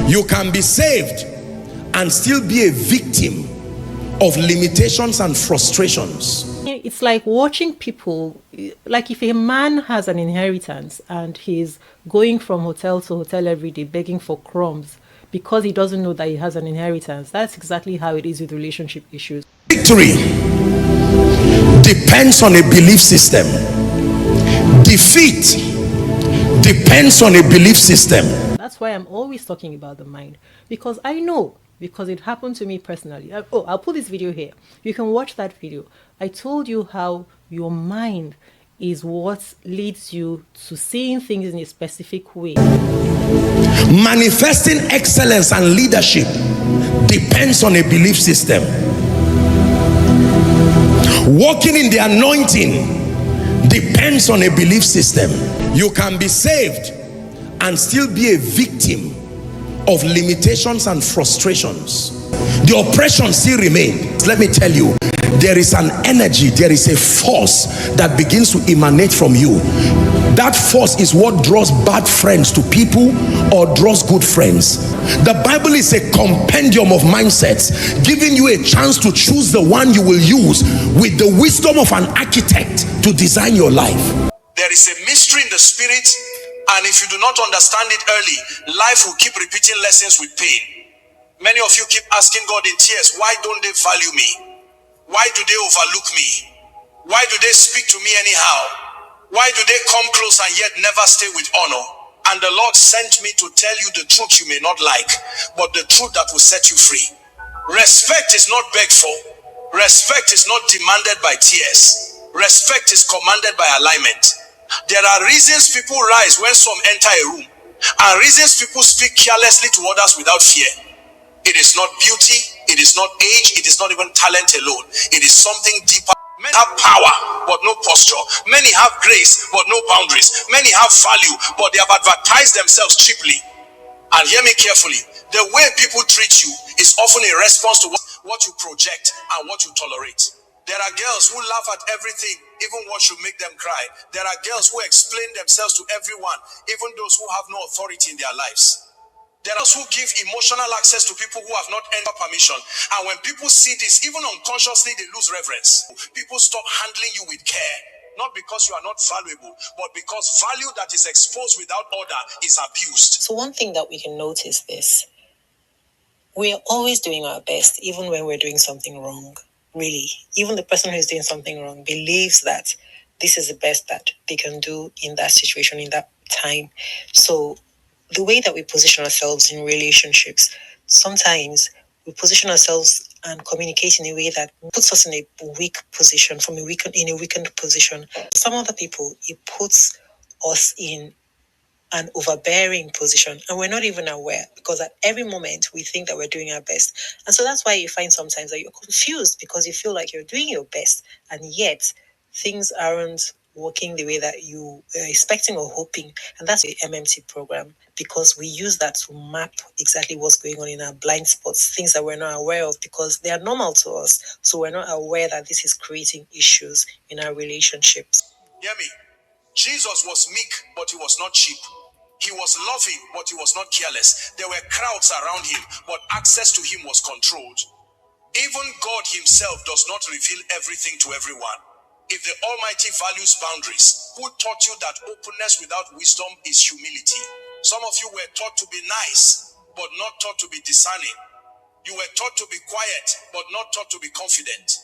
You can be saved and still be a victim of limitations and frustrations. It's like watching people, like if a man has an inheritance and he's going from hotel to hotel every day begging for crumbs because he doesn't know that he has an inheritance. That's exactly how it is with relationship issues. Victory depends on a belief system. Defeat depends on a belief system. That's why I'm always talking about the mind, because I know, because it happened to me personally. I'll put this video here. You can watch that video. I told you how your mind is what leads you to seeing things in a specific way. Manifesting excellence and leadership depends on a belief system. Walking in the anointing depends on a belief system. You can be saved and still be a victim of limitations and frustrations. The oppression still remains. Let me tell you, there is an energy, there is a force that begins to emanate from you. That force is what draws bad friends to people or draws good friends. The Bible is a compendium of mindsets, giving you a chance to choose the one you will use with the wisdom of an architect to design your life. There is a mystery in the spirit, and if you do not understand it early, life will keep repeating lessons with pain. Many of you keep asking God in tears, why don't they value me? Why do they overlook me? Why do they speak to me anyhow? Why do they come close and yet never stay with honor? And the Lord sent me to tell you the truth you may not like, but the truth that will set you free. Respect is not begged for. Respect is not demanded by tears. Respect is commanded by alignment. There are reasons people rise when some enter a room, and reasons people speak carelessly to others without fear. It is not beauty, it is not age, it is not even talent alone. It is something deeper. Many have power, but no posture. Many have grace, but no boundaries. Many have value, but they have advertised themselves cheaply. And hear me carefully, the way people treat you is often a response to what you project and what you tolerate. There are girls who laugh at everything, even what should make them cry. There are girls who explain themselves to everyone, even those who have no authority in their lives. There are those who give emotional access to people who have not entered permission. And when people see this, even unconsciously, they lose reverence. People stop handling you with care. Not because you are not valuable, but because value that is exposed without order is abused. So one thing that we can notice is we're always doing our best, even when we're doing something wrong. Really, even the person who's doing something wrong believes that this is the best that they can do in that situation, in that time. So the way that we position ourselves in relationships, sometimes we position ourselves and communicate in a way that puts us in a weak position, in a weakened position. Some other people, it puts us in an overbearing position, and we're not even aware, because at every moment we think that we're doing our best. And so that's why you find sometimes that you're confused, because you feel like you're doing your best and yet things aren't working the way that you are expecting or hoping. And that's the MMT program, because we use that to map exactly what's going on in our blind spots, things that we're not aware of because they are normal to us. So we're not aware that this is creating issues in our relationships. Hear me. Jesus was meek, but he was not cheap. He was loving, but he was not careless. There were crowds around him, but access to him was controlled. Even God himself does not reveal everything to everyone. If the Almighty values boundaries, who taught you that openness without wisdom is humility? Some of you were taught to be nice, but not taught to be discerning. You were taught to be quiet, but not taught to be confident.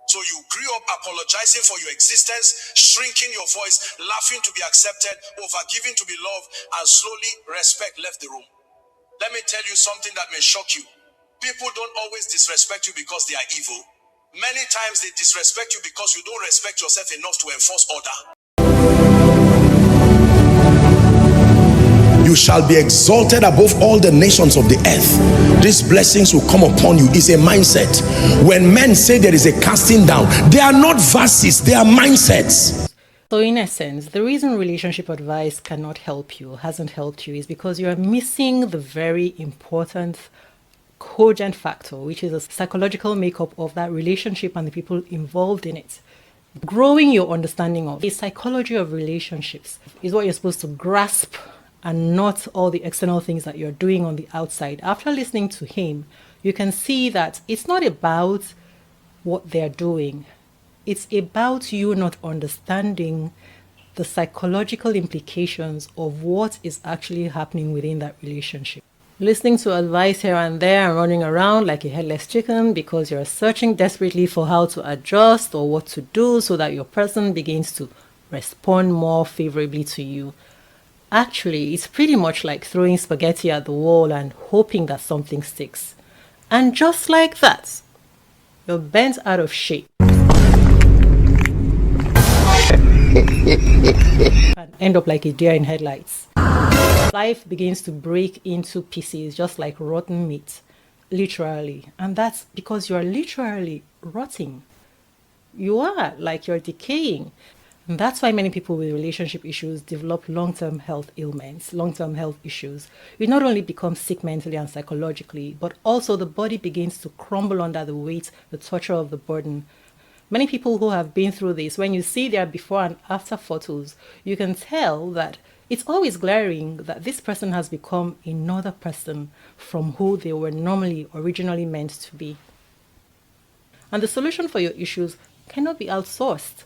So you grew up apologizing for your existence, shrinking your voice, laughing to be accepted, overgiving to be loved, and slowly respect left the room. Let me tell you something that may shock you. People don't always disrespect you because they are evil. Many times they disrespect you because you don't respect yourself enough to enforce order. You shall be exalted above all the nations of the earth. These blessings will come upon you. It's a mindset. When men say there is a casting down, they are not verses, they are mindsets. So in essence, the reason relationship advice cannot help you, hasn't helped you, is because you are missing the very important cogent factor, which is a psychological makeup of that relationship and the people involved in it. Growing your understanding of the psychology of relationships is what you're supposed to grasp and not all the external things that you're doing on the outside. After listening to him, you can see that it's not about what they're doing. It's about you not understanding the psychological implications of what is actually happening within that relationship. Listening to advice here and there and running around like a headless chicken because you're searching desperately for how to adjust or what to do so that your person begins to respond more favorably to you. Actually, it's pretty much like throwing spaghetti at the wall and hoping that something sticks. And just like that, you're bent out of shape. And end up like a deer in headlights. Life begins to break into pieces just like rotten meat, literally. And that's because you're literally rotting. You are, like you're decaying. And that's why many people with relationship issues develop long-term health ailments, long-term health issues. You not only become sick mentally and psychologically, but also the body begins to crumble under the weight, the torture of the burden. Many people who have been through this, when you see their before and after photos, you can tell that it's always glaring that this person has become another person from who they were originally meant to be. And the solution for your issues cannot be outsourced,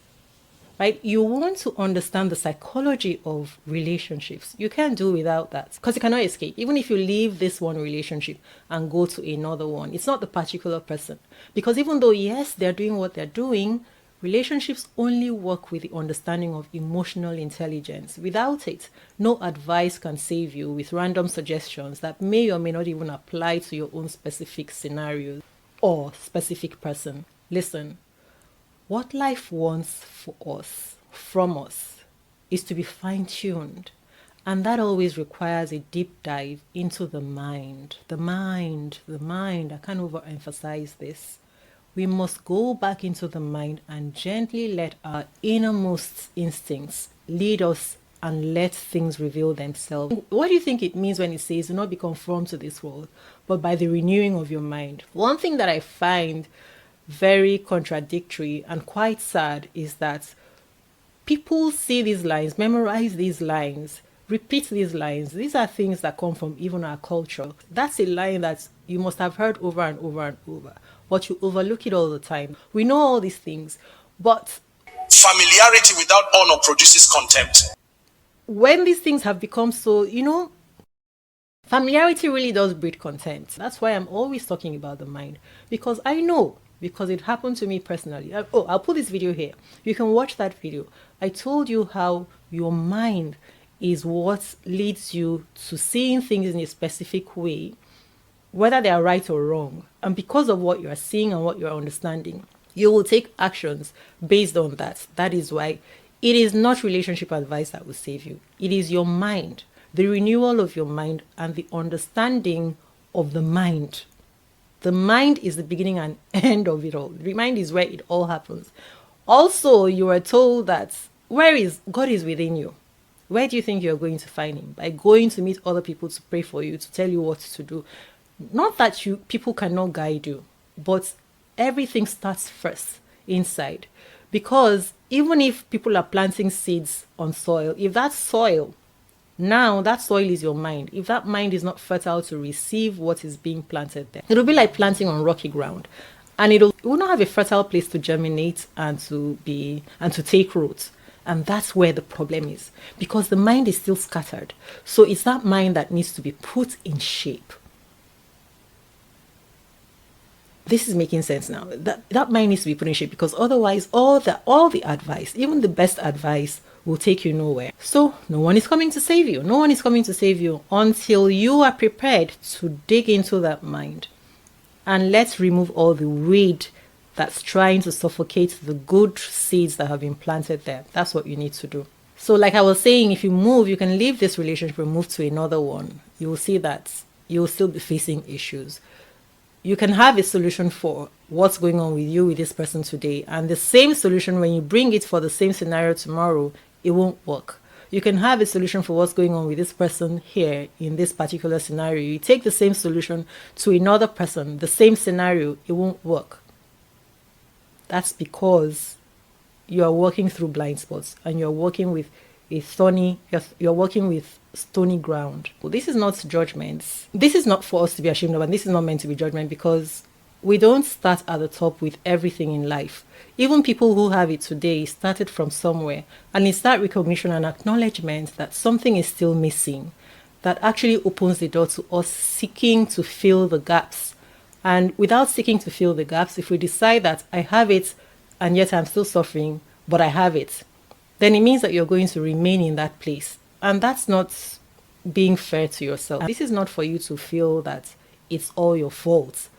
right? You want to understand the psychology of relationships. You can't do without that because you cannot escape. Even if you leave this one relationship and go to another one, it's not the particular person. Because even though, yes, they're doing what they're doing, relationships only work with the understanding of emotional intelligence. Without it, no advice can save you with random suggestions that may or may not even apply to your own specific scenario or specific person. Listen, what life wants from us, is to be fine-tuned. And that always requires a deep dive into the mind. The mind. I can't overemphasize this. We must go back into the mind and gently let our innermost instincts lead us and let things reveal themselves. What do you think it means when it says, do not be conformed to this world, but by the renewing of your mind? One thing that I find very contradictory and quite sad is that people see these lines, memorize these lines, repeat these lines. These are things that come from even our culture. That's a line that you must have heard over and over and over, but you overlook it all the time. We know all these things, but familiarity without honor produces contempt. When these things have become so, familiarity really does breed contempt. That's why I'm always talking about the mind, because I know, because it happened to me personally. I'll put this video here. You can watch that video. I told you how your mind is what leads you to seeing things in a specific way, whether they are right or wrong. And because of what you are seeing and what you are understanding, you will take actions based on that. That is why it is not relationship advice that will save you. It is your mind, the renewal of your mind and the understanding of the mind. The mind is the beginning and end of it all. The mind is where it all happens. Also, you are told that God is within you. Where do you think you're going to find him? By going to meet other people to pray for you, to tell you what to do. Not that people cannot guide you, but everything starts first inside. Because even if people are planting seeds on soil, if that soil is your mind. If that mind is not fertile to receive what is being planted there, it'll be like planting on rocky ground, and it will not have a fertile place to germinate and to take root. And that's where the problem is, because the mind is still scattered. So it's that mind that needs to be put in shape. This is making sense now. That mind needs to be put in shape, because otherwise all the advice, even the best advice, will take you nowhere. So no one is coming to save you. No one is coming to save you until you are prepared to dig into that mind. And let's remove all the weed that's trying to suffocate the good seeds that have been planted there. That's what you need to do. So like I was saying, if you move, you can leave this relationship and move to another one. You will see that you will still be facing issues. You can have a solution for what's going on with you with this person today, and the same solution, when you bring it for the same scenario tomorrow, it won't work. You can have a solution for what's going on with this person here in this particular scenario. You take the same solution to another person, the same scenario, it won't work. That's because you are working through blind spots and you're working with you're working with stony ground. Well, this is not judgment. This is not for us to be ashamed of, and this is not meant to be judgment, because we don't start at the top with everything in life. Even people who have it today started from somewhere, and it's that recognition and acknowledgement that something is still missing that actually opens the door to us seeking to fill the gaps. And without seeking to fill the gaps, if we decide that I have it and yet I'm still suffering, but I have it, then it means that you're going to remain in that place. And that's not being fair to yourself. This is not for you to feel that it's all your fault.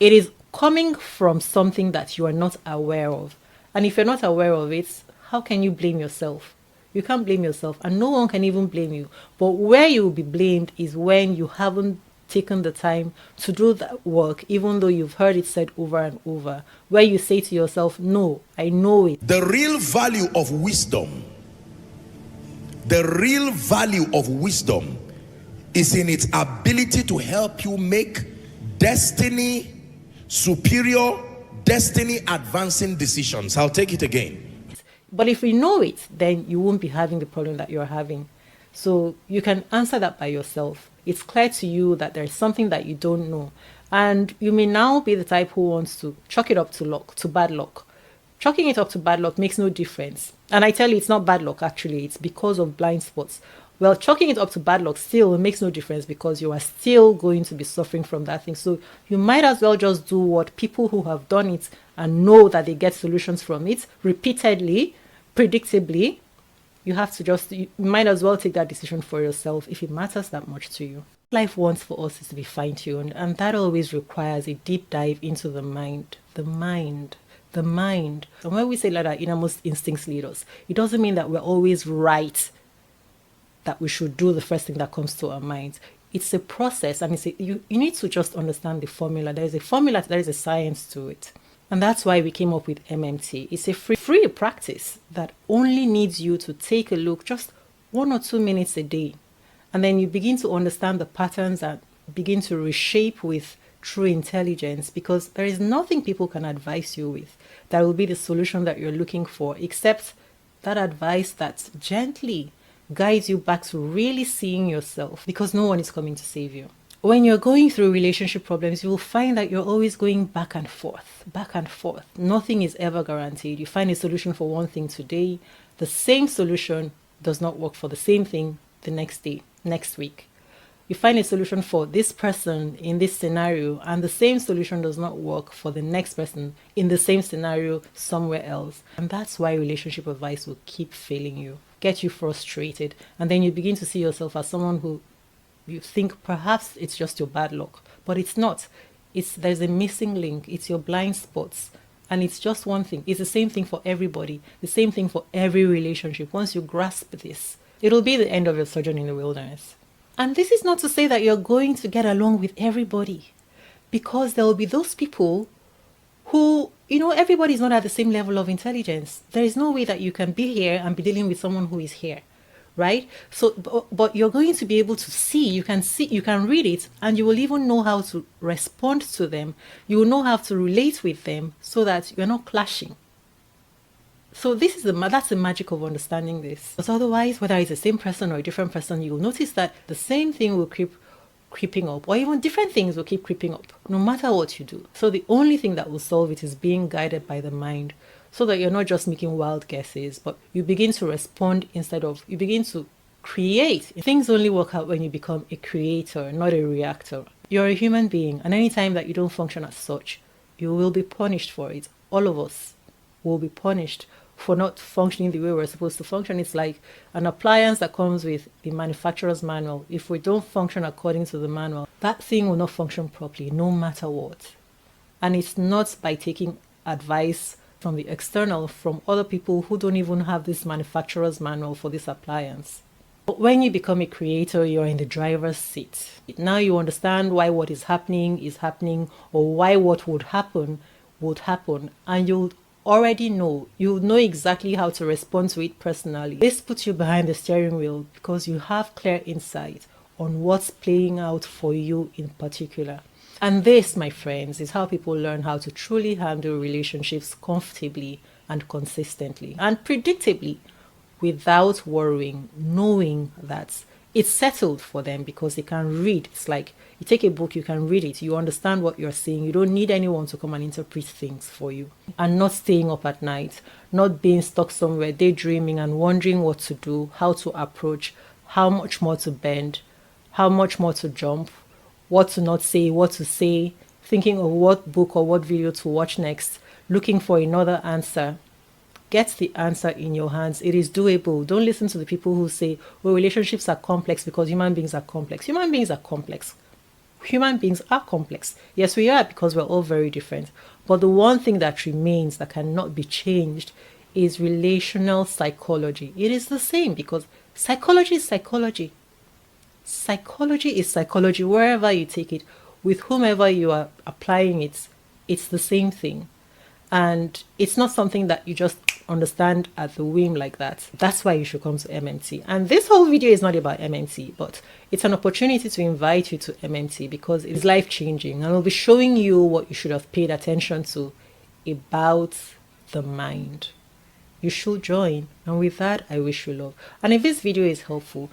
It is coming from something that you are not aware of. And if you're not aware of it, how can you blame yourself? You can't blame yourself, and no one can even blame you. But where you will be blamed is when you haven't taken the time to do that work, even though you've heard it said over and over, where you say to yourself, no, I know it. The real value of wisdom, is in its ability to help you make destiny superior, destiny advancing decisions. I'll take it again. But if we know it, then you won't be having the problem that you're having. So you can answer that by yourself. It's clear to you that there's something that you don't know. And you may now be the type who wants to chalk it up to bad luck. Chalking it up to bad luck makes no difference. And I tell you, it's not bad luck, actually. It's because of blind spots. Well, chalking it up to bad luck still makes no difference, because you are still going to be suffering from that thing. So you might as well just do what people who have done it and know that they get solutions from it repeatedly, predictably. You might as well take that decision for yourself if it matters that much to you. Life wants for us is to be fine-tuned, and that always requires a deep dive into the mind. And when we say let our innermost instincts lead us, it doesn't mean that we're always right, that we should do the first thing that comes to our minds. It's a process, and you need to just understand the formula. There is a formula, there is a science to it. And that's why we came up with MMT. It's a free practice that only needs you to take a look just 1 or 2 minutes a day. And then you begin to understand the patterns and begin to reshape with true intelligence, because there is nothing people can advise you with that will be the solution that you're looking for, except that advice that gently guides you back to really seeing yourself, because no one is coming to save you. When you're going through relationship problems, you will find that you're always going back and forth. Nothing is ever guaranteed. You find a solution for one thing today, the same solution does not work for the same thing the next day, next week. You find a solution for this person in this scenario, and the same solution does not work for the next person in the same scenario somewhere else. And that's why relationship advice will keep failing you, get you frustrated, and then you begin to see yourself as someone who you think perhaps it's just your bad luck, but it's not. There's a missing link. It's your blind spots, and it's just one thing. It's the same thing for everybody, the same thing for every relationship. Once you grasp this, it'll be the end of your sojourn in the wilderness. And this is not to say that you're going to get along with everybody, because there will be those people who, everybody's not at the same level of intelligence. There is no way that you can be here and be dealing with someone who is here, right? So, but you're going to be able to you can read it, and you will even know how to respond to them. You will know how to relate with them so that you're not clashing. So that's the magic of understanding this. Because otherwise, whether it's the same person or a different person, you'll notice that the same thing will keep creeping up, or even different things will keep creeping up, no matter what you do. So the only thing that will solve it is being guided by the mind, so that you're not just making wild guesses, but you begin to respond instead of, you begin to create. Things only work out when you become a creator, not a reactor. You're a human being, and anytime that you don't function as such, you will be punished for it. All of us will be punished for not functioning the way we're supposed to function. It's like an appliance that comes with the manufacturer's manual. If we don't function according to the manual, that thing will not function properly, no matter what. And it's not by taking advice from the external, from other people who don't even have this manufacturer's manual for this appliance. But when you become a creator, you're in the driver's seat. Now you understand why what is happening, or why what would happen, and you'll know exactly how to respond to it personally. This puts you behind the steering wheel because you have clear insight on what's playing out for you in particular. And this, my friends, is how people learn how to truly handle relationships comfortably and consistently and predictably, without worrying, knowing that it's settled for them because they can read. It's like you take a book, you can read it, you understand what you're saying. You don't need anyone to come and interpret things for you. And not staying up at night, not being stuck somewhere, daydreaming and wondering what to do, how to approach, how much more to bend, how much more to jump, what to not say, what to say, thinking of what book or what video to watch next, looking for another answer. Get the answer in your hands. It is doable. Don't listen to the people who say, well, relationships are complex because human beings are complex. Human beings are complex. Human beings are complex. Yes, we are, because we're all very different. But the one thing that remains, that cannot be changed, is relational psychology. It is the same, because psychology is psychology. Psychology is psychology wherever you take it, with whomever you are applying it. It's the same thing. And it's not something that you just understand at the whim like that. That's why you should come to MMT. And this whole video is not about MMT, but it's an opportunity to invite you to MMT because it's life-changing, and I'll be showing you what you should have paid attention to about the mind. You should join. And with that, I wish you love. And if this video is helpful,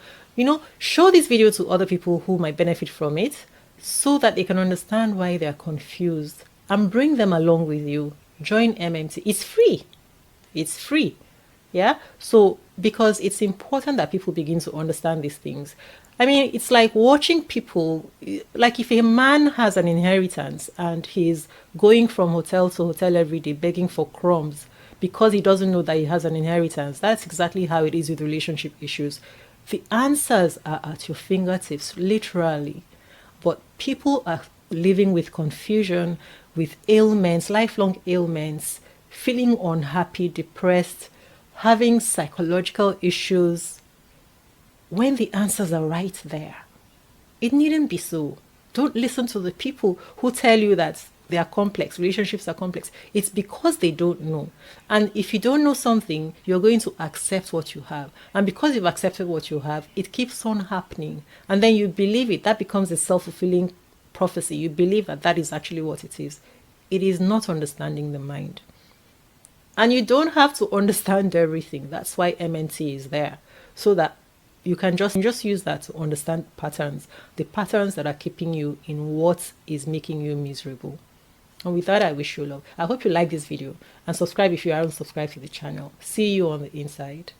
show this video to other people who might benefit from it, so that they can understand why they're confused, and bring them along with you. Join MMT. It's free. It's free. Yeah. So, because it's important that people begin to understand these things. I mean, it's like watching people, like if a man has an inheritance and he's going from hotel to hotel every day begging for crumbs because he doesn't know that he has an inheritance. That's exactly how it is with relationship issues. The answers are at your fingertips, literally. But people are living with confusion, with ailments, lifelong ailments, feeling unhappy, depressed, having psychological issues, when the answers are right there. It needn't be so. Don't listen to the people who tell you that they are complex, relationships are complex. It's because they don't know. And if you don't know something, you're going to accept what you have. And because you've accepted what you have, it keeps on happening. And then you believe it. That becomes a self-fulfilling prophecy. You believe that that is actually what it is. It is not understanding the mind. And you don't have to understand everything. That's why MNT is there. So that you can just use that to understand patterns. The patterns that are keeping you in what is making you miserable. And with that, I wish you love. I hope you like this video. And subscribe if you aren't subscribed to the channel. See you on the inside.